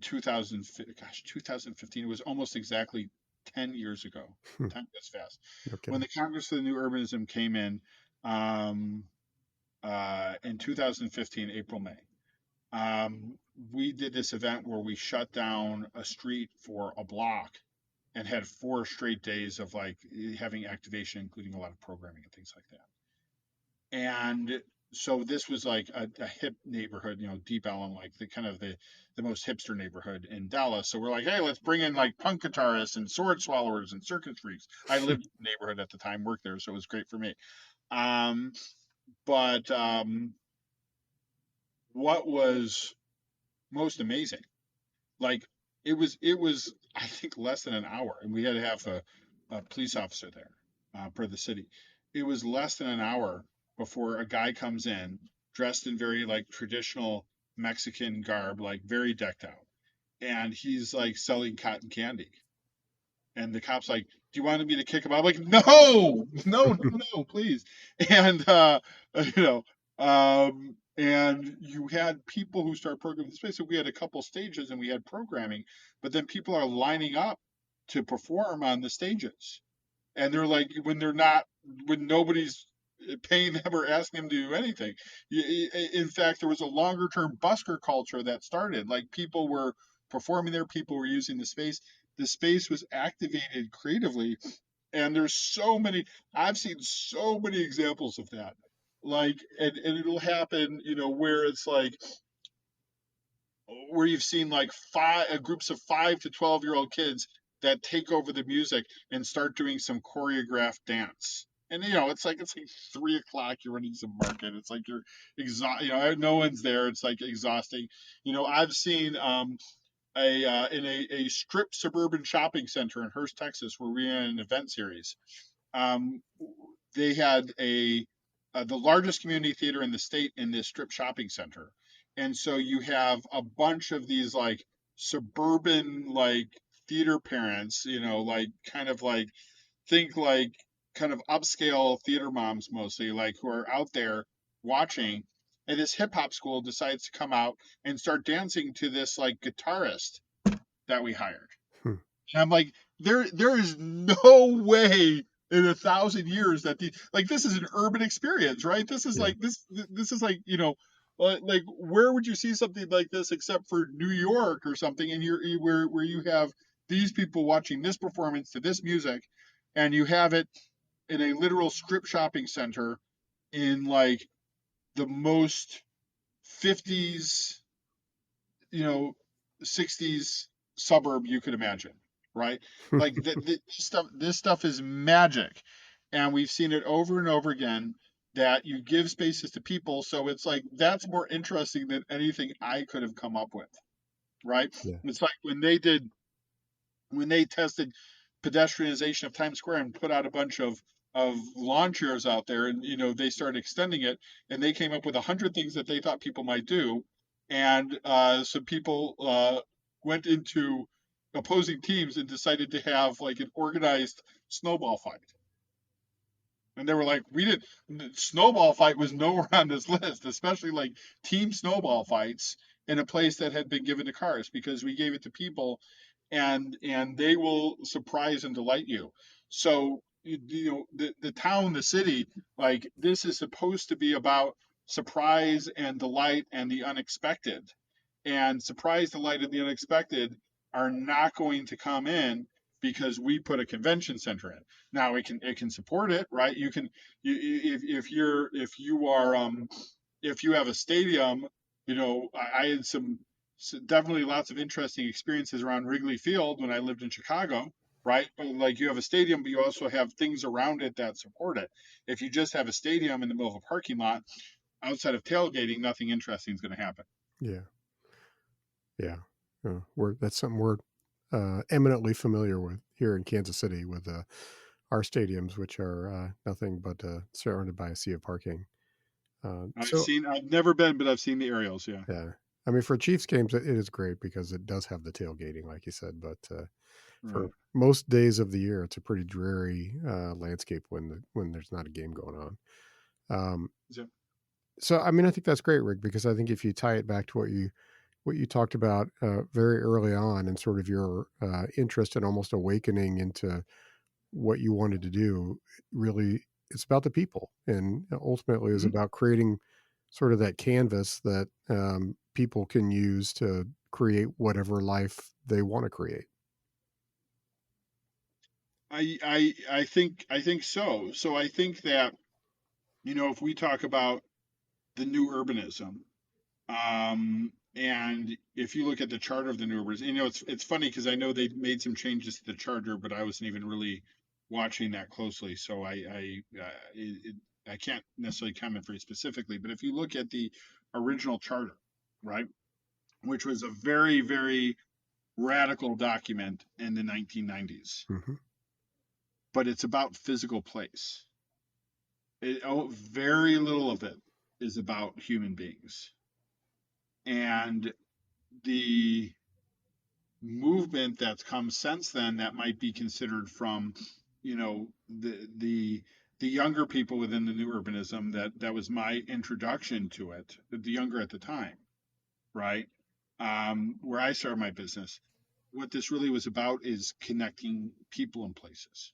2000, gosh, 2015. It was almost exactly 10 years ago.
Hmm.
Time goes fast.
No
When
kidding.
the Congress for the New Urbanism came um, in 2015, April, May, we did this event where we shut down a street for a block and had 4 straight days of like having activation, including a lot of programming and things like that. And so this was like a hip neighborhood, Deep Ellum, like the most hipster neighborhood in Dallas. So we're like, hey, let's bring in like punk guitarists and sword swallowers and circus freaks. I lived in the neighborhood at the time, worked there, so it was great for me. Um, but what was most amazing, like it was I think less than an hour, and we had to have a police officer there per the city. It was less than an hour before a guy comes in dressed in very like traditional Mexican garb, like very decked out, and he's like selling cotton candy. And the cop's like, "Do you want me to kick him out?" I'm like, "No, no, no, no, please." And you know, and you had people who start programming the space. So we had a couple stages and we had programming, but then people are lining up to perform on the stages, and they're like, when nobody's paying them or asking them to do anything. In fact, there was a longer term busker culture that started. Like people were performing there, people were using the space. The space was activated creatively, and there's so many. I've seen so many examples of that. Like, and it'll happen, where it's like where you've seen like groups of 5 to 12-year-old kids that take over the music and start doing some choreographed dance. And it's like 3 o'clock. You're running some market. It's like you're exhausted. No one's there. It's like exhausting. I've seen in a strip suburban shopping center in Hurst, Texas, where we ran an event series. Um, they had the largest community theater in the state in this strip shopping center, and so you have a bunch of these like suburban like theater parents, like kind of like think like kind of upscale theater moms mostly, like who are out there watching. And this hip hop school decides to come out and start dancing to this like guitarist that we hired.
Hmm.
And I'm like, there is no way in 1,000 years that this is an urban experience, right? This is
Yeah.
like this is like like where would you see something like this except for New York or something? And where you have these people watching this performance to this music, and you have it in a literal strip shopping center in like the most 50s, you know, 60s suburb you could imagine, right? Like this stuff is magic. And we've seen it over and over again that you give spaces to people. So it's like that's more interesting than anything I could have come up with, right?
Yeah.
It's like when they tested pedestrianization of Times Square and put out a bunch of lawn chairs out there, and they started extending it, and they came up with 100 things that they thought people might do, and some people went into opposing teams and decided to have like an organized snowball fight. And they were like, we didn't. Snowball fight was nowhere on this list, especially like team snowball fights in a place that had been given to cars, because we gave it to people, and they will surprise and delight you. So the town, the city, like this is supposed to be about surprise and delight and the unexpected. And surprise, delight, and the unexpected are not going to come in because we put a convention center in. Now it can support it, right? If you are if you have a stadium, I had definitely lots of interesting experiences around Wrigley Field when I lived in Chicago, right? But like you have a stadium, but you also have things around it that support it. If you just have a stadium in the middle of a parking lot outside of tailgating, nothing interesting is going to happen.
Yeah. Yeah. That's something we're eminently familiar with here in Kansas City with our stadiums, which are nothing but surrounded by a sea of parking. So
I've never been, but I've seen the aerials. Yeah.
yeah, I mean, for Chiefs games, it is great because it does have the tailgating, like you said. But for
Right.
most days of the year, it's a pretty dreary landscape when there's not a game going on. Um,
So,
so, I mean, I think that's great, Rick, because I think if you tie it back to what you talked about very early on, and sort of your interest and almost awakening into what you wanted to do, really, it's about the people, and ultimately is
mhm.
about creating sort of that canvas that people can use to create whatever life they want to create.
I think so. So I think that, if we talk about the new urbanism, and if you look at the charter of the new urbanism, it's funny because I know they made some changes to the charter, but I wasn't even really watching that closely, so I can't necessarily comment very specifically. But if you look at the original charter, right, which was a very, very radical document in the 1990s,
Hmm.
but it's about physical place. Very little of it is about human beings. And the movement that's come since then that might be considered from, the younger people within the new urbanism, that was my introduction to it, the younger at the time, right? Where I started my business, what this really was about is connecting people and places.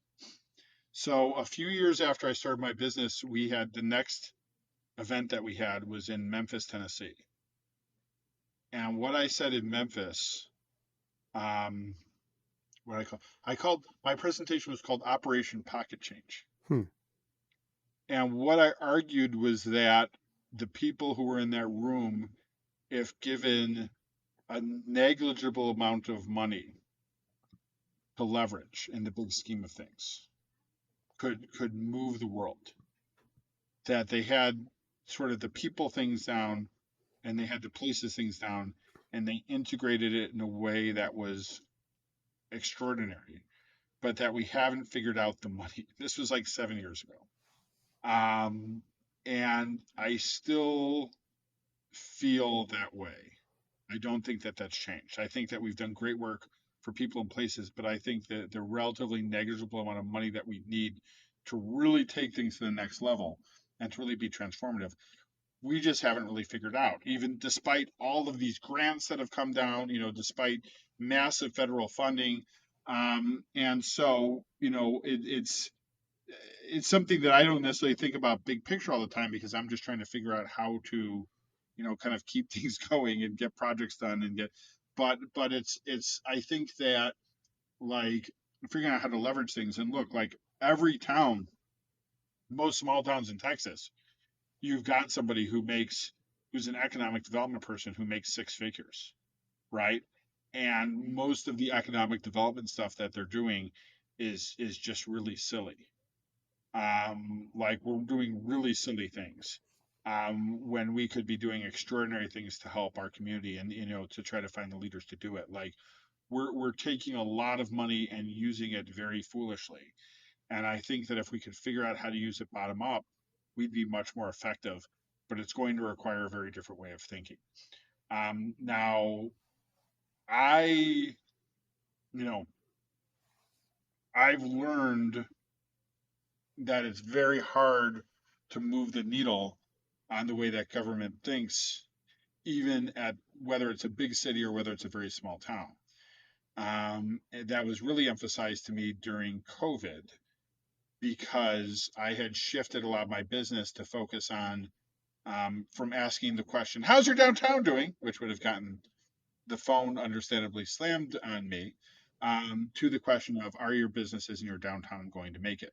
So a few years after I started my business, we had the next event that we had was in Memphis, Tennessee. And what I said in Memphis, um, what I called my presentation was called Operation Pocket Change.
Hmm.
And what I argued was that the people who were in that room, if given a negligible amount of money to leverage in the big scheme of things, could move the world. That they had sort of the people things down, and they had the places things down, and they integrated it in a way that was extraordinary, but that we haven't figured out the money. This was like 7 years ago. Um, and I still feel that way. I don't think that that's changed. I think that we've done great work for people and places, but I think that the relatively negligible amount of money that we need to really take things to the next level and to really be transformative, we just haven't really figured out. Even despite all of these grants that have come down, despite massive federal funding, and so it's something that I don't necessarily think about big picture all the time because I'm just trying to figure out how to, kind of keep things going and get projects done and get. But it's I think that, like, figuring out how to leverage things, and look, like, every town, most small towns in Texas, you've got somebody who's an economic development person who makes six figures, right? And most of the economic development stuff that they're doing is just really silly. Like, we're doing really silly things, when we could be doing extraordinary things to help our community, and to try to find the leaders to do it. Like, we're taking a lot of money and using it very foolishly. And I think that if we could figure out how to use it bottom up, we'd be much more effective. But it's going to require a very different way of thinking. Now, I, you know, I've learned that it's very hard to move the needle on the way that government thinks, even at whether it's a big city or whether it's a very small town. And that was really emphasized to me during COVID because I had shifted a lot of my business to focus on, from asking the question, "How's your downtown doing?" which would have gotten the phone understandably slammed on me, to the question of, "Are your businesses in your downtown going to make it?"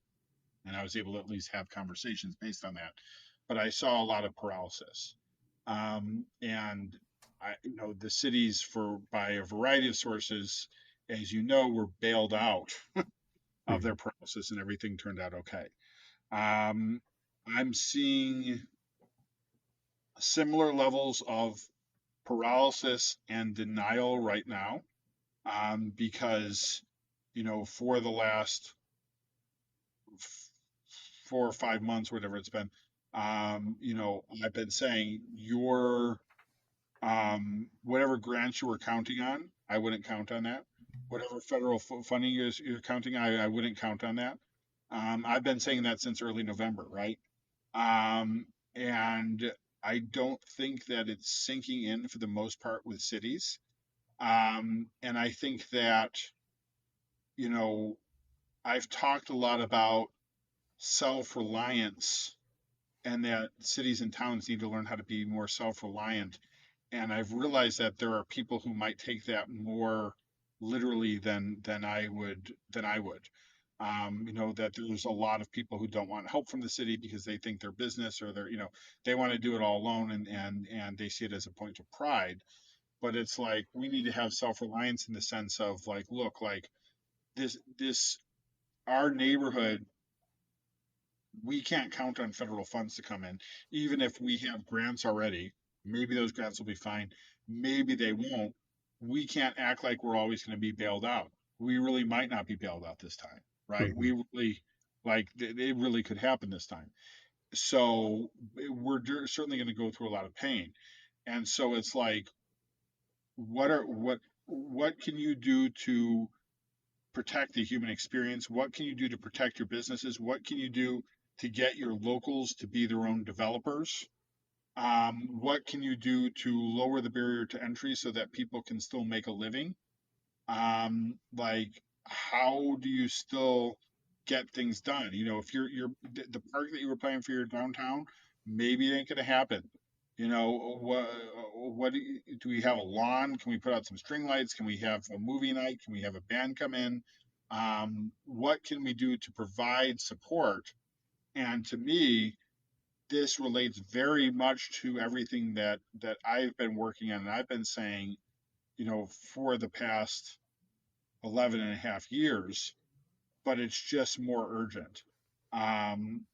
And I was able to at least have conversations based on that. But I saw a lot of paralysis, and the cities, for by a variety of sources, as you know, were bailed out of their
Hmm.
paralysis, and everything turned out okay. Um, I'm seeing similar levels of paralysis and denial right now, because for the last 4 or 5 months, whatever it's been, I've been saying, Whatever grants you were counting on, I wouldn't count on that. Whatever federal funding you're counting, I wouldn't count on that. I've been saying that since early November, right? And I don't think that it's sinking in for the most part with cities. And I think that, you know, I've talked a lot about self reliance and that cities and towns need to learn how to be more self reliant. And I've realized that there are people who might take that more literally than I would. That there's a lot of people who don't want help from the city because they think their business or they want to do it all alone, and they see it as a point of pride. But it's like we need to have self-reliance in the sense of like, look, like this our neighborhood, we can't count on federal funds to come in. Even if we have grants already, maybe those grants will be fine. Maybe they won't. We can't act like we're always going to be bailed out. We really might not be bailed out this time, right?
Hmm.
We really, like, it really could happen this time. So we're certainly going to go through a lot of pain. And so it's like, what can you do to protect the human experience? What can you do to protect your businesses? What can you do to get your locals to be their own developers? What can you do to lower the barrier to entry so that people can still make a living? Like, how do you still get things done? If you're the park that you were planning for your downtown, maybe it ain't gonna happen. What do we have a lawn? Can we put out some string lights? Can we have a movie night? Can we have a band come in? What can we do to provide support? And to me, this relates very much to everything that I've been working on and I've been saying, for the past 11 and a half years, but it's just more urgent. Um,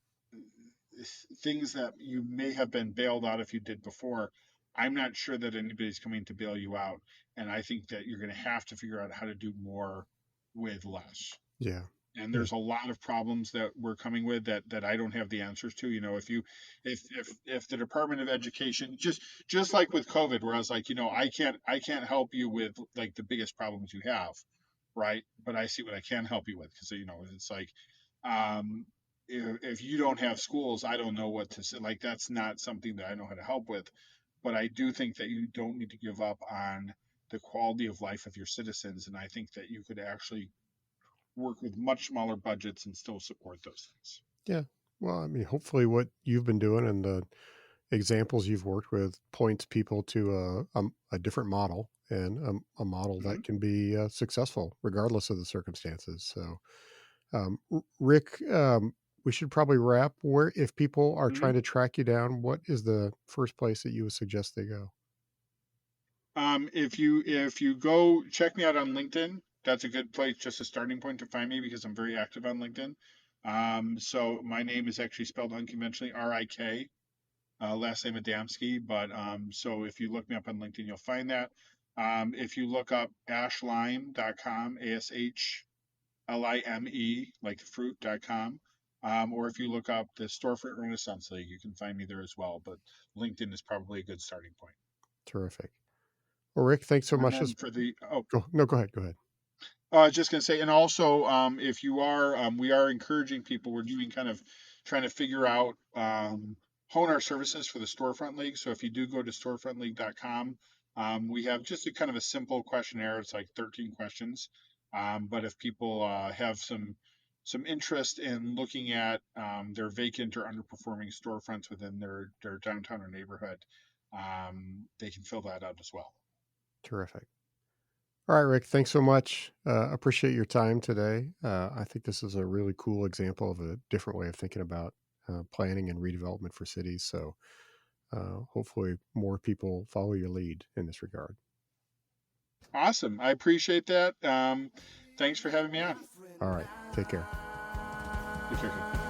Things that you may have been bailed out if you did before, I'm not sure that anybody's coming to bail you out. And I think that you're going to have to figure out how to do more with less.
Yeah.
And
Yeah.
there's a lot of problems that we're coming with that I don't have the answers to. If the Department of Education, just like with COVID, where I was like, I can't help you with like the biggest problems you have, right? But I see what I can help you with, because it's like, um if you don't have schools, I don't know what to say. Like, that's not something that I know how to help with. But I do think that you don't need to give up on the quality of life of your citizens, and I think that you could actually work with much smaller budgets and still support those things.
Yeah. Well, I mean, hopefully, what you've been doing and the examples you've worked with points people to a different model and a model
Mm-hmm.
that can be successful regardless of the circumstances. So, Rick, we should probably wrap. Where, if people are
Mm-hmm.
trying to track you down, what is the first place that you would suggest they go?
If you go check me out on LinkedIn, that's a good place, just a starting point to find me, because I'm very active on LinkedIn. So my name is actually spelled unconventionally, Rik, last name Adamski. But so if you look me up on LinkedIn, you'll find that. If you look up ashlime.com, ASHLIME, like the fruit.com, or if you look up the Storefront Renaissance League, you can find me there as well. But LinkedIn is probably a good starting point.
Terrific. Well, Rick, thanks so
And
much.
then for the oh,
Go, no, go ahead. Go ahead.
I was just going to say, and also, if you are, we are encouraging people. We're doing kind of trying to figure out, hone our services for the Storefront League. So if you do go to storefrontleague.com, we have just a kind of a simple questionnaire. It's like 13 questions. But if people have some interest in looking at their vacant or underperforming storefronts within their downtown or neighborhood, they can fill that out as well.
Terrific. All right, Rick, thanks so much. Appreciate your time today. I think this is a really cool example of a different way of thinking about planning and redevelopment for cities. So hopefully more people follow your lead in this regard.
Awesome. I appreciate that. Thanks for having me on.
All right, take care.
Take care.